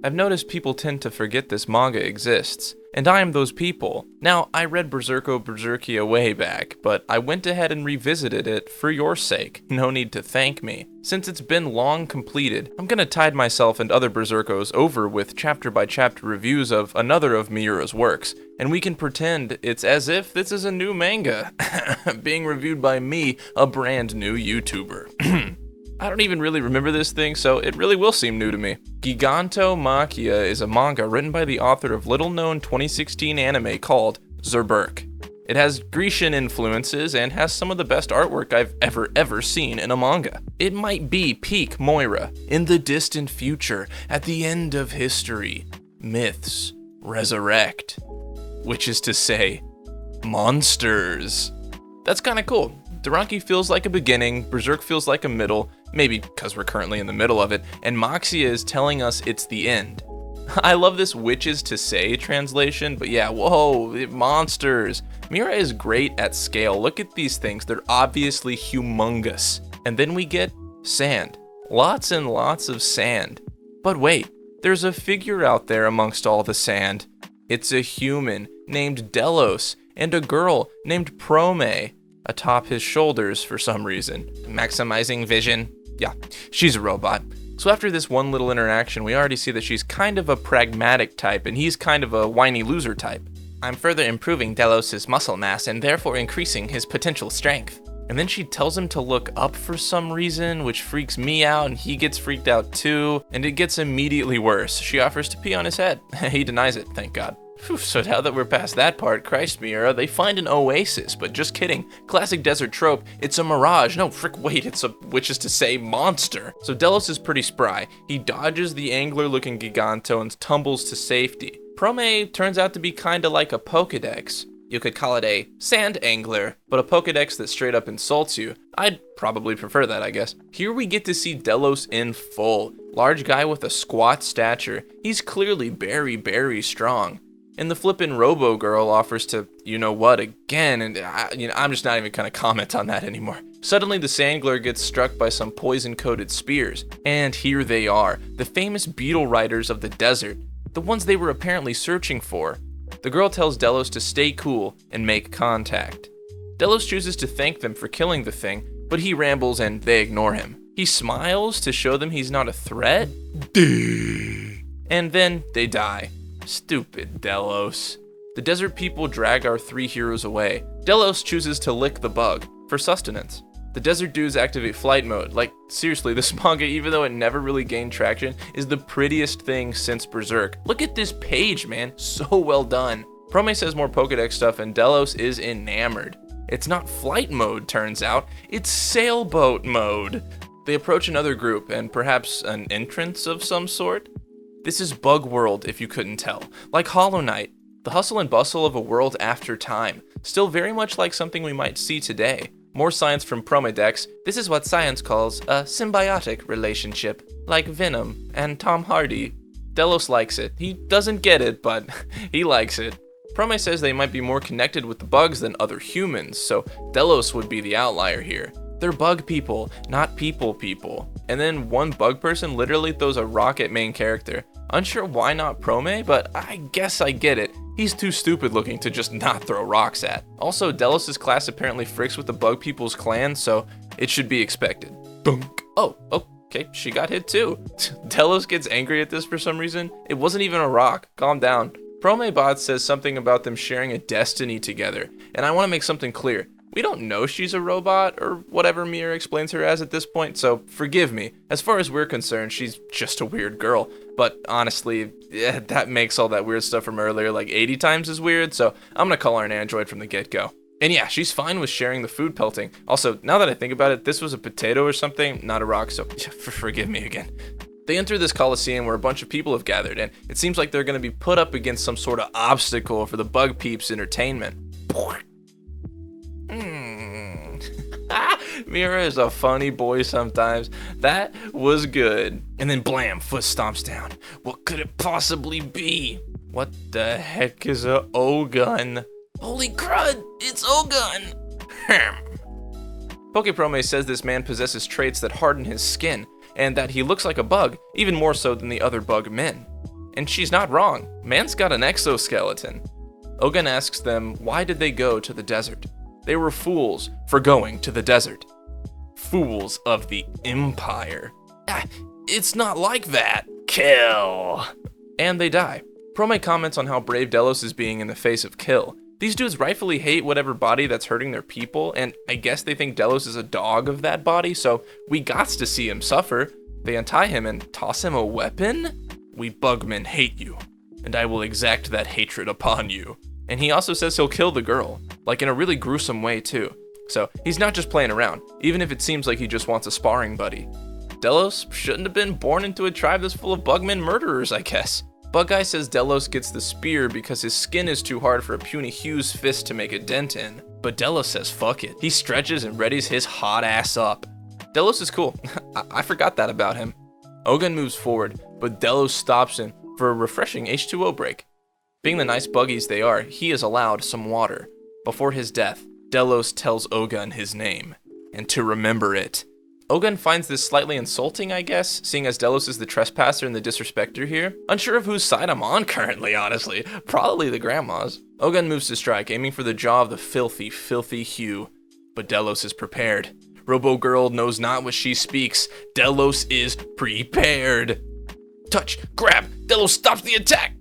I've noticed people tend to forget this manga exists, and I am those people. Now, I read Berserkia way back, but I went ahead and revisited it for your sake. No need to thank me. Since it's been long completed, I'm gonna tide myself and other Berserkos over with chapter-by-chapter reviews of another of Miura's works, and we can pretend it's as if this is a new manga, being reviewed by me, a brand new YouTuber. I don't even really remember this thing, so it really will seem new to me. Giganto Maxia is a manga written by the author of little-known 2016 anime called Berserk. It has Grecian influences and has some of the best artwork I've ever seen in a manga. It might be peak Moira, in the distant future, at the end of history. Myths resurrect. Which is to say, monsters. That's kinda cool. Duranki feels like a beginning, Berserk feels like a middle, maybe because we're currently in the middle of it, and Maxia is telling us it's the end. I love this witches to say translation, but yeah, whoa, monsters. Miura is great at scale. Look at these things, they're obviously humongous. And then we get sand. Lots and lots of sand. But wait, there's a figure out there amongst all the sand. It's a human named Delos and a girl named Prome atop his shoulders for some reason. Maximizing vision. Yeah, she's a robot. So after this one little interaction, we already see that she's kind of a pragmatic type and he's kind of a whiny loser type. I'm further improving Delos' muscle mass and therefore increasing his potential strength. And then she tells him to look up for some reason, which freaks me out and he gets freaked out too, and it gets immediately worse. She offers to pee on his head. He denies it, thank God. Whew, so now that we're past that part, Christ Miura, they find an oasis, but just kidding. Classic desert trope, it's a mirage. No, frick, wait, it's a, which is to say, monster. So Delos is pretty spry. He dodges the angler-looking Giganto and tumbles to safety. Prome turns out to be kinda like a Pokedex. You could call it a sand angler, but a Pokedex that straight up insults you. I'd probably prefer that, I guess. Here we get to see Delos in full. Large guy with a squat stature. He's clearly very strong. And the flippin' Robo Girl offers to, you know what, again, and I'm just not even gonna comment on that anymore. Suddenly the Sandgler gets struck by some poison-coated spears, and here they are, the famous beetle riders of the desert, the ones they were apparently searching for. The girl tells Delos to stay cool and make contact. Delos chooses to thank them for killing the thing, but he rambles and they ignore him. He smiles to show them he's not a threat, and then they die. Stupid Delos. The desert people drag our three heroes away. Delos chooses to lick the bug for sustenance. The desert dudes activate flight mode. Like, seriously, this manga, even though it never really gained traction, is the prettiest thing since Berserk. Look at this page, man. So well done. Prome says more Pokedex stuff and Delos is enamored. It's not flight mode, turns out. It's sailboat mode. They approach another group and perhaps an entrance of some sort. This is Bug World, if you couldn't tell. Like Hollow Knight, the hustle and bustle of a world after time. Still very much like something we might see today. More science from Promedex. This is what science calls a symbiotic relationship, like Venom and Tom Hardy. Delos likes it. He doesn't get it, but he likes it. Prome says they might be more connected with the bugs than other humans, so Delos would be the outlier here. They're bug people, not people. And then one bug person literally throws a rock at main character. Unsure why not Prome, but I guess I get it. He's too stupid looking to just not throw rocks at. Also, Delos' class apparently fricks with the bug people's clan, so it should be expected. Dunk. Oh, okay, she got hit too. Delos gets angry at this for some reason. It wasn't even a rock, calm down. Promebot says something about them sharing a destiny together, and I want to make something clear. We don't know she's a robot, or whatever Miura explains her as at this point, so forgive me. As far as we're concerned, she's just a weird girl. But honestly, that makes all that weird stuff from earlier like 80 times as weird, so I'm gonna call her an android from the get-go. And yeah, she's fine with sharing the food pelting. Also, now that I think about it, this was a potato or something, not a rock, so forgive me again. They enter this coliseum where a bunch of people have gathered, and it seems like they're gonna be put up against some sort of obstacle for the bug peeps' entertainment. Miura is a funny boy sometimes. That was good. And then blam, foot stomps down. What could it possibly be? What the heck is a O-gun? Holy crud, it's O-gun! Pokeprome says this man possesses traits that harden his skin, and that he looks like a bug, even more so than the other bug men. And she's not wrong. Man's got an exoskeleton. Ogun asks them, why did they go to the desert? They were fools for going to the desert. Fools of the Empire. It's not like that. Kill. And they die. Prome comments on how brave Delos is being in the face of kill. These dudes rightfully hate whatever body that's hurting their people, and I guess they think Delos is a dog of that body, so we gots to see him suffer. They untie him and toss him a weapon? We bugmen hate you, and I will exact that hatred upon you. And he also says he'll kill the girl, like in a really gruesome way too. So he's not just playing around, even if it seems like he just wants a sparring buddy. Delos shouldn't have been born into a tribe that's full of bugmen murderers, I guess. Bug Guy says Delos gets the spear because his skin is too hard for a puny Hugh's fist to make a dent in. But Delos says fuck it. He stretches and readies his hot ass up. Delos is cool. I forgot that about him. Ogun moves forward, but Delos stops him for a refreshing H2O break. Being the nice buggies they are, he is allowed some water. Before his death, Delos tells Ogun his name, and to remember it. Ogun finds this slightly insulting, I guess, seeing as Delos is the trespasser and the disrespecter here. Unsure of whose side I'm on currently, honestly. Probably the grandma's. Ogun moves to strike, aiming for the jaw of the filthy, filthy Hugh. But Delos is prepared. Robo Girl knows not what she speaks. Delos is prepared. Touch, grab, Delos stops the attack.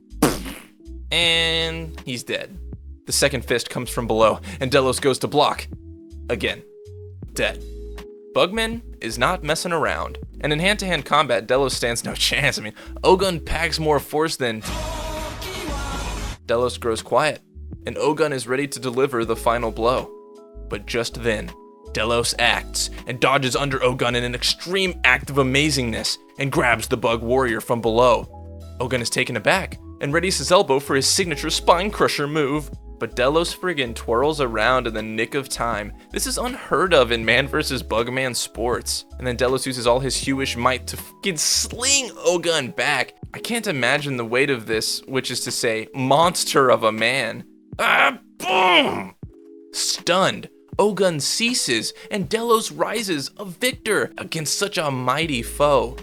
And he's dead. The second fist comes from below, and Delos goes to block. Again, dead. Bugman is not messing around, and in hand-to-hand combat, Delos stands no chance. I mean, Ogun packs more force than... Delos grows quiet, and Ogun is ready to deliver the final blow. But just then, Delos acts and dodges under Ogun in an extreme act of amazingness and grabs the bug warrior from below. Ogun is taken aback and readies his elbow for his signature spine crusher move. But Delos friggin' twirls around in the nick of time. This is unheard of in Man vs. Bugman sports. And then Delos uses all his Huish might to fucking sling Ogun back. I can't imagine the weight of this, which is to say, monster of a man. Boom! Stunned, Ogun ceases, and Delos rises a victor against such a mighty foe.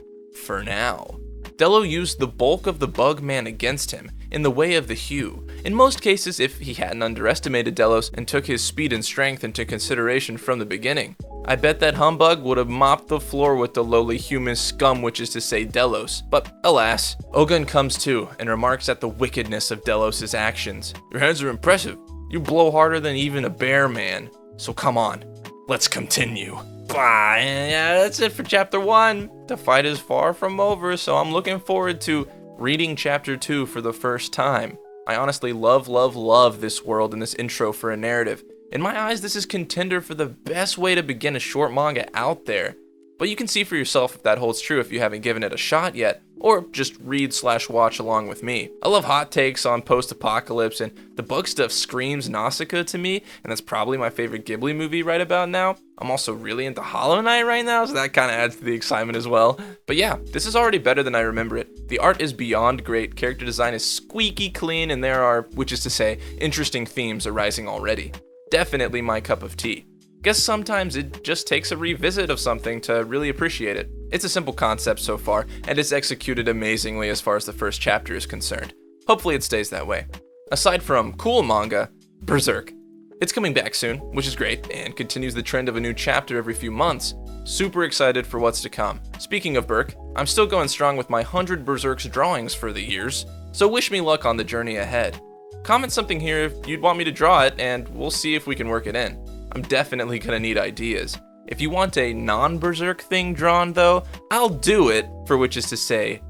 For now. Delos used the bulk of the Bugman against him, in the way of the Hugh. In most cases, if he hadn't underestimated Delos and took his speed and strength into consideration from the beginning. I bet that humbug would have mopped the floor with the lowly human scum, which is to say Delos. But alas, Ogun comes to and remarks at the wickedness of Delos' actions. Your hands are impressive. You blow harder than even a bear man. So come on, let's continue. Yeah, that's it for chapter 1. The fight is far from over, so I'm looking forward to reading chapter 2 for the first time. I honestly love this world and this intro for a narrative. In my eyes, this is contender for the best way to begin a short manga out there. But you can see for yourself if that holds true if you haven't given it a shot yet, or just read/watch along with me. I love hot takes on post-apocalypse, and the bug stuff screams Nausicaa to me, and that's probably my favorite Ghibli movie right about now. I'm also really into Hollow Knight right now, so that kind of adds to the excitement as well. But yeah, this is already better than I remember it. The art is beyond great, character design is squeaky clean, and there are, which is to say, interesting themes arising already. Definitely my cup of tea. Guess sometimes it just takes a revisit of something to really appreciate it. It's a simple concept so far, and it's executed amazingly as far as the first chapter is concerned. Hopefully it stays that way. Aside from cool manga, Berserk. It's coming back soon, which is great, and continues the trend of a new chapter every few months. Super excited for what's to come. Speaking of Berk, I'm still going strong with my 100 Berserk's drawings for the years, so wish me luck on the journey ahead. Comment something here if you'd want me to draw it, and we'll see if we can work it in. I'm definitely gonna need ideas. If you want a non-Berserk thing drawn though, I'll do it, for which is to say,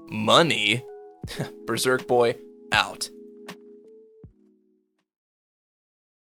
money. Berserk boy,